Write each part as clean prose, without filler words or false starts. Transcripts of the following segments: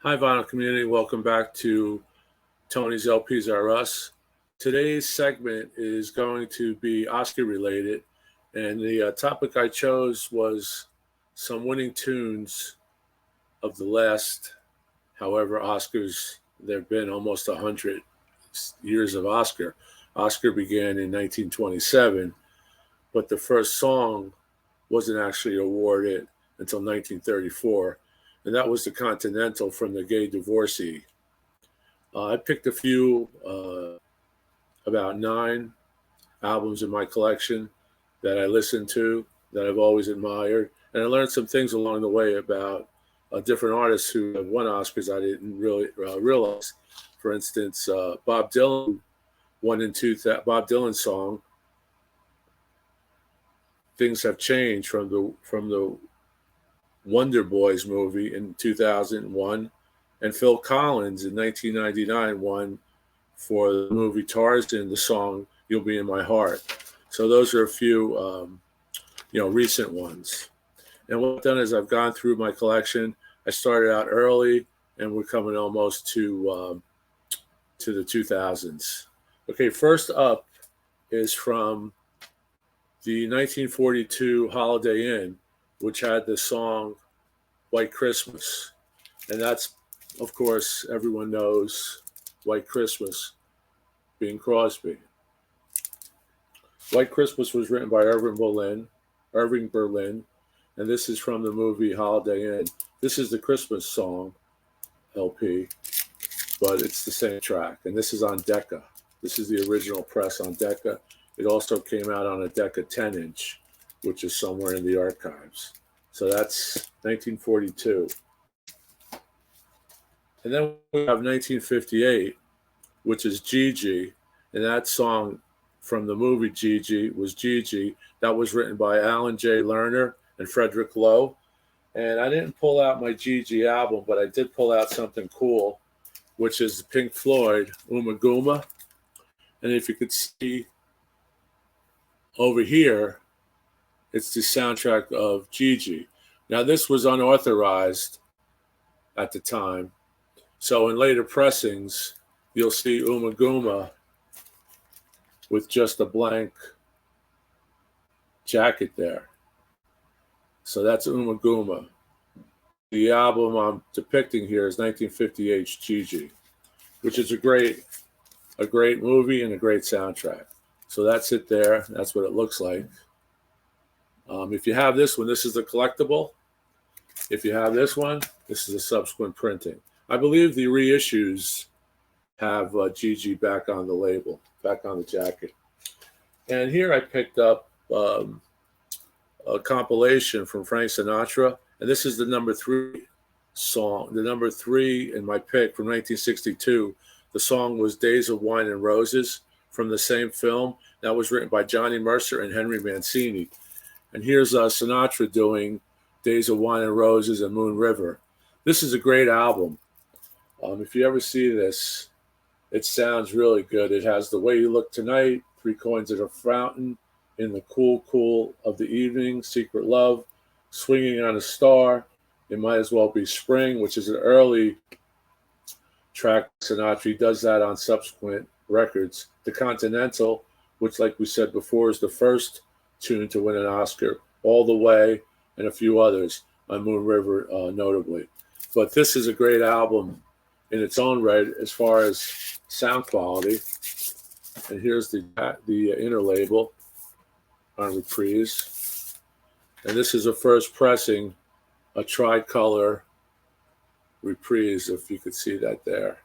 Hi, vinyl community. Welcome back to Tony's LPSRUS. Today's segment is going to be Oscar related, and the topic I chose was some winning tunes of the last, however, Oscars. There have been almost 100 years of Oscar. Oscar began in 1927, but the first song wasn't actually awarded until 1934, and that was the Continental from the Gay Divorcee. I picked a few, about 9 albums in my collection that I listened to, that I've always admired, and I learned some things along the way about different artists who have won Oscars I didn't really realize. For instance, Bob Dylan won in Bob Dylan's song "Things Have Changed" from the Wonder Boys movie in 2001, and Phil Collins in 1999 won for the movie Tarzan the song "You'll Be in My Heart." So those are a few, recent ones. And what I've done is I've gone through my collection. I started out early, and we're coming almost to the 2000s. Okay, first up is from the 1942 Holiday Inn, which had the song "White Christmas." And that's, of course, everyone knows White Christmas, Bing Crosby. White Christmas was written by Irving Berlin, and this is from the movie Holiday Inn. This is the Christmas song LP, but it's the same track. And this is on Decca. This is the original press on Decca. It also came out on a Decca 10-inch, which is somewhere in the archives. So that's 1942. And then we have 1958, which is Gigi. And that song from the movie Gigi was Gigi. That was written by Alan J. Lerner and Frederick Lowe. And I didn't pull out my Gigi album, but I did pull out something cool, which is Pink Floyd, Uma. And if you could see over here, it's the soundtrack of Gigi. Now, this was unauthorized at the time. So in later pressings, you'll see Uma with just a blank jacket there. So that's Uma. The album I'm depicting here is 1958's Gigi, which is a great movie and a great soundtrack. So that's it there. That's what it looks like. If you have this one, this is the collectible. If you have this one, this is a subsequent printing. I believe the reissues have Gigi back on the label, back on the jacket. And here I picked up a compilation from Frank Sinatra, and this is the number 3 song, the number 3 in my pick from 1962. The song was "Days of Wine and Roses" from the same film. That was written by Johnny Mercer and Henry Mancini. And here's Sinatra doing "Days of Wine and Roses" and "Moon River." This is a great album. If you ever see this, it sounds really good. It has "The Way You Look Tonight," "Three Coins at a Fountain," "In the Cool of the Evening," "Secret Love," "Swinging on a Star," "It Might as Well Be Spring," which is an early track. Sinatra, he does that on subsequent records. "The Continental," which, like we said before, is the first tune to win an Oscar, "All the Way," and a few others on Moon River, notably. But this is a great album in its own right as far as sound quality. And here's the inner label on Reprise. And this is a first pressing, a tricolor Reprise, if you could see that there.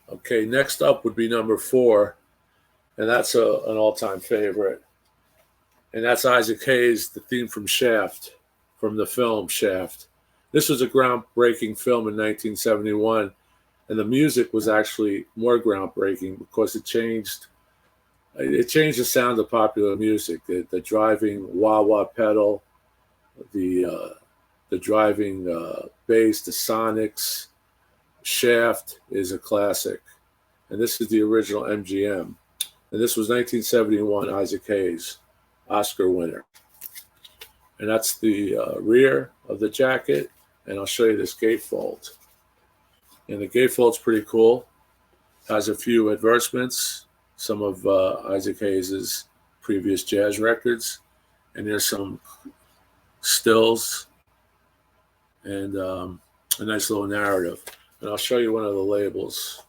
Okay, next up would be number 4, and that's an all-time favorite. And that's Isaac Hayes' the theme from Shaft, from the film Shaft. This was a groundbreaking film in 1971, and the music was actually more groundbreaking because it changed the sound of popular music. The driving wah-wah pedal, the driving bass, the sonics. Shaft is a classic, and this is the original MGM. And this was 1971, Isaac Hayes. Oscar winner. And that's the rear of the jacket. And I'll show you this gatefold. And the gatefold's pretty cool. Has a few advertisements, some of Isaac Hayes' previous jazz records. And there's some stills and a nice little narrative. And I'll show you one of the labels.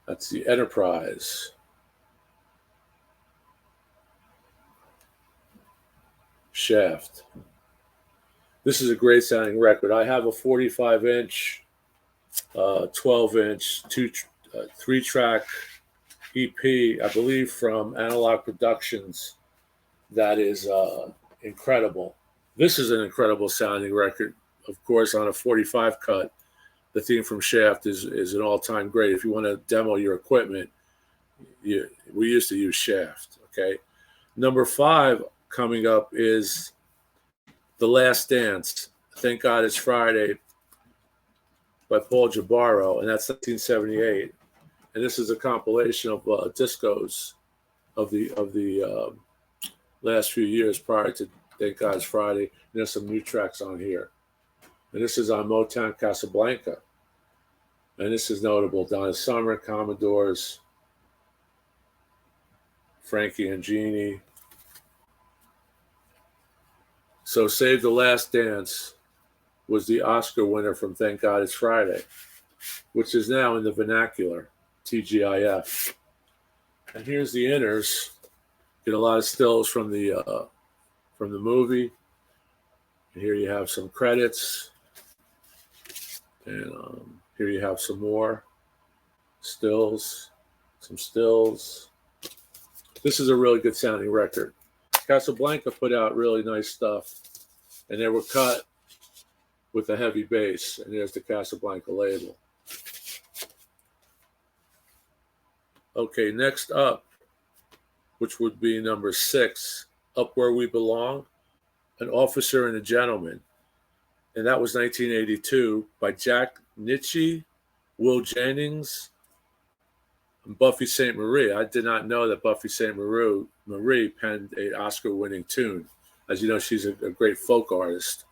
That's the Enterprise. Shaft. This is a great sounding record. I have a 45-inch, 12-inch, 3-track EP, I believe from Analog Productions, that is incredible. This is an incredible sounding record. Of course, on a 45 cut, the theme from Shaft is an all-time great. If you want to demo your equipment, we used to use Shaft, okay? Number 5 coming up is The Last Dance, Thank God It's Friday, by Paul Jabaro, and that's 1978. And this is a compilation of discos of the last few years prior to Thank God It's Friday. And there's some new tracks on here. And this is on Motown Casablanca. And this is notable. Donna Summer, Commodores, Frankie and Jeannie. So Save the Last Dance was the Oscar winner from Thank God It's Friday, which is now in the vernacular, TGIF. And here's the inners. Get a lot of stills from the movie. And here you have some credits. And here you have some more stills, some stills. This is a really good sounding record. Casablanca put out really nice stuff, and they were cut with a heavy bass, and there's the Casablanca label. Okay, next up, which would be number 6, Up Where We Belong, An Officer and a Gentleman. And that was 1982 by Jack Nitzsche, Will Jennings, and Buffy Sainte-Marie. I did not know that Buffy Sainte-Marie penned an Oscar-winning tune. As you know, she's a great folk artist.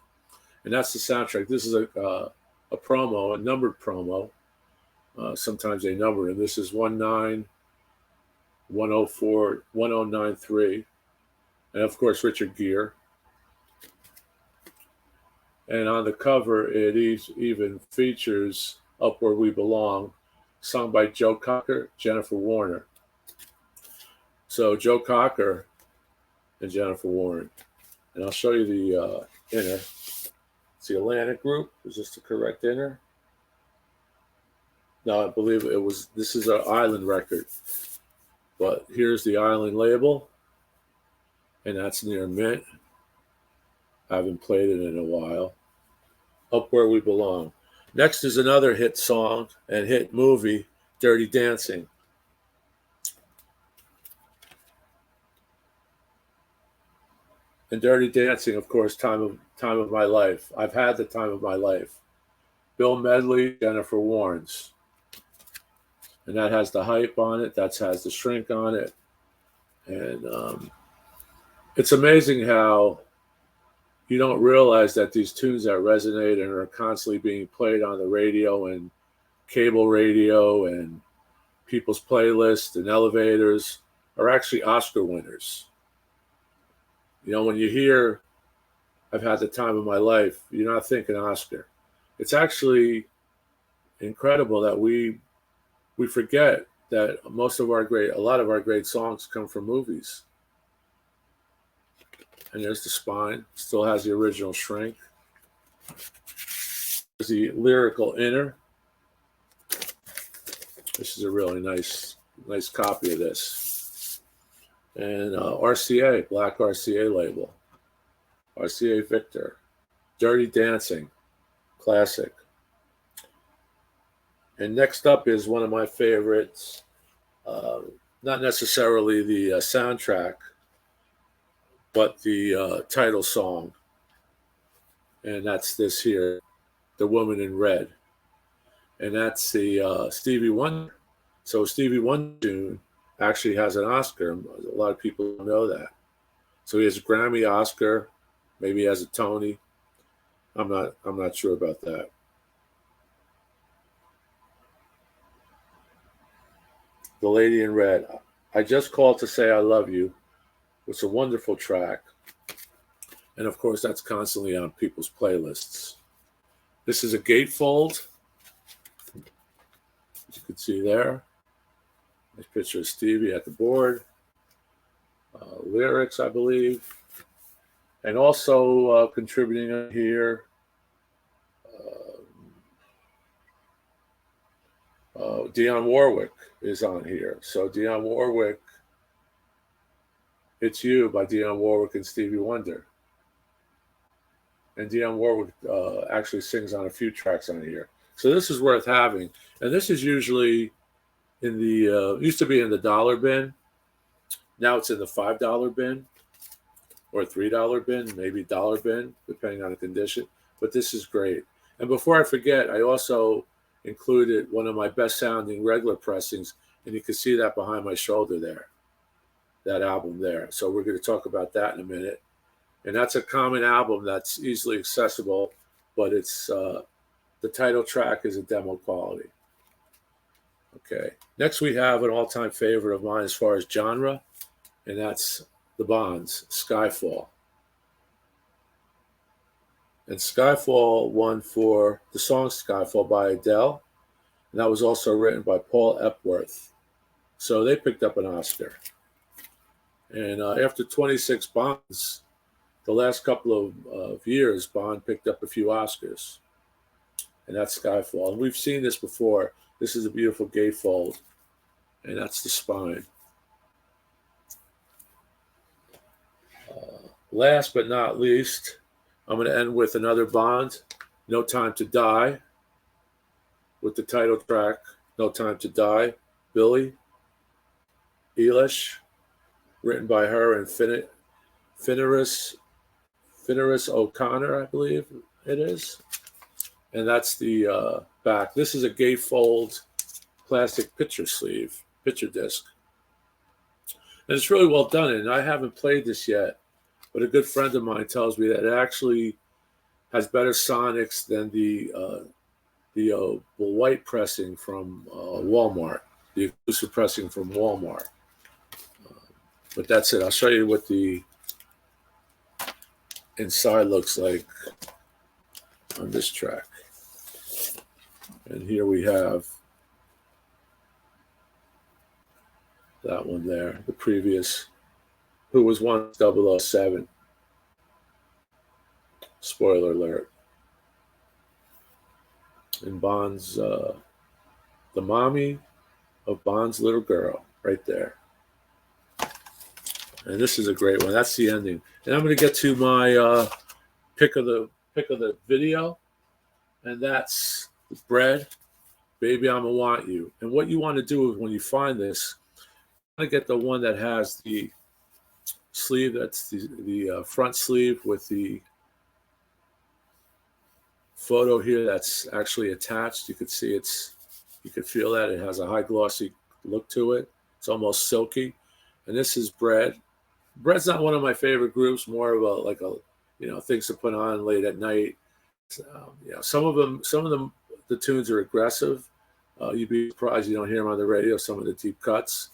And that's the soundtrack. This is a promo, a numbered promo. Sometimes they number, and this is 19104104 1093, and of course Richard Gere. And on the cover, it even features Up Where We Belong, sung by Joe Cocker, Jennifer Warner. So Joe Cocker and Jennifer Warner. And I'll show you the inner. It's the Atlantic Group. Is this the correct inner? No, I believe it was. This is an Island record. But here's the Island label. And that's near mint. I haven't played it in a while. Up Where We Belong. Next is another hit song and hit movie, Dirty Dancing. And Dirty Dancing, of course, time of my life. I've had the time of my life. Bill Medley, Jennifer Warnes. And that has the hype on it. That has the shrink on it. And it's amazing how you don't realize that these tunes that resonate and are constantly being played on the radio and cable radio and people's playlists and elevators are actually Oscar winners. You know, when you hear, I've had the time of my life, you're not thinking Oscar. It's actually incredible that we forget that a lot of our great songs come from movies. And there's the spine, still has the original shrink. There's the lyrical inner. This is a really nice copy of this. And RCA, black RCA label. RCA Victor. Dirty Dancing, classic. And next up is one of my favorites, not necessarily the soundtrack, but the title song. And that's this here, The Woman in Red. And that's the Stevie Wonder So Stevie Wonder tune actually has an Oscar. A lot of people don't know that. So he has a Grammy, Oscar, maybe he has a Tony. I'm not sure about that. The Lady in Red. I Just Called to Say I Love You. It's a wonderful track. And of course, that's constantly on people's playlists. This is a gatefold. As you can see there. Nice picture of Stevie at the board. Lyrics, I believe. And also contributing here, Dionne Warwick is on here. So Dionne Warwick, It's You by Dionne Warwick and Stevie Wonder. And Dionne Warwick actually sings on a few tracks on here. So this is worth having. And this is usually in the, used to be in the dollar bin. Now it's in the $5 bin or $3 bin, maybe dollar bin, depending on the condition. But this is great. And before I forget, I also included one of my best sounding regular pressings, and you can see that behind my shoulder there, that album there. So we're going to talk about that in a minute. And that's a common album that's easily accessible, but it's the title track is a demo quality. Okay. Next we have an all-time favorite of mine as far as genre, and that's the Bonds, Skyfall. And Skyfall won for the song Skyfall by Adele, and that was also written by Paul Epworth. So they picked up an Oscar. And after 26 Bonds, the last couple of years, Bond picked up a few Oscars. And that's Skyfall. And we've seen this before. This is a beautiful gatefold, and that's the spine. Last but not least, I'm going to end with another Bond, No Time to Die, with the title track, No Time to Die, Billie Eilish, written by her and Fineris O'Connor, I believe it is. And that's the back. This is a gatefold plastic picture sleeve, picture disc. And it's really well done. And I haven't played this yet, but a good friend of mine tells me that it actually has better sonics than the white pressing from Walmart, the exclusive pressing from Walmart. But that's it. I'll show you what the inside looks like on this track. And here we have that one there, the previous, who was once 007. Spoiler alert. And Bond's, the mommy of Bond's little girl, right there. And this is a great one. That's the ending. And I'm going to get to my pick of the video, and that's Bread, Baby I'ma Want You. And what you want to do is when you find this, you want to get the one that has the sleeve. That's the front sleeve with the photo here that's actually attached. You could see you could feel that it has a high glossy look to it. It's almost silky. And this is Bread. Bread's not one of my favorite groups, more of a things to put on late at night. Some of them, the tunes are aggressive. You'd be surprised you don't hear them on the radio, some of the deep cuts.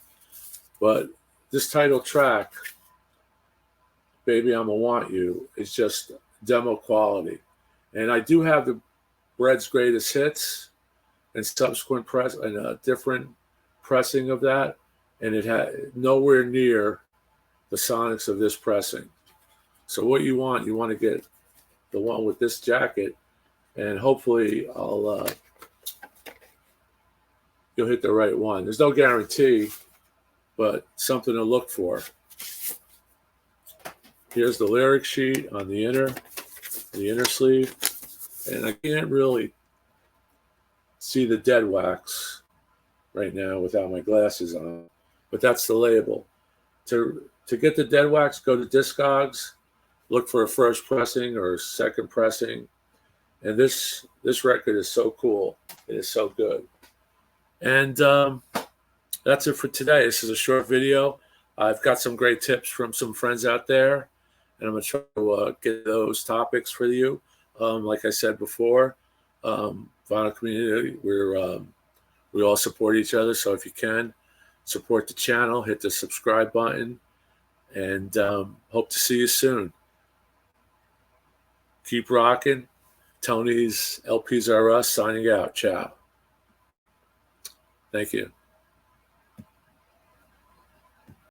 But this title track, Baby I'ma Want You, is just demo quality. And I do have the Bread's Greatest Hits and subsequent press and a different pressing of that. And it had nowhere near the sonics of this pressing. So what you want to get the one with this jacket, and hopefully you'll hit the right one. There's no guarantee, but something to look for. Here's the lyric sheet on the inner sleeve, and I can't really see the dead wax right now without my glasses on, but that's the label. To get the dead wax, go to Discogs, look for a first pressing or second pressing. And this record is so cool. It is so good. And that's it for today. This is a short video. I've got some great tips from some friends out there, and I'm going to try to get those topics for you. Like I said before, vinyl community, we all support each other. So if you can, support the channel, hit the subscribe button, and hope to see you soon. Keep rocking. Tony's LPSRUS signing out. Ciao. Thank you.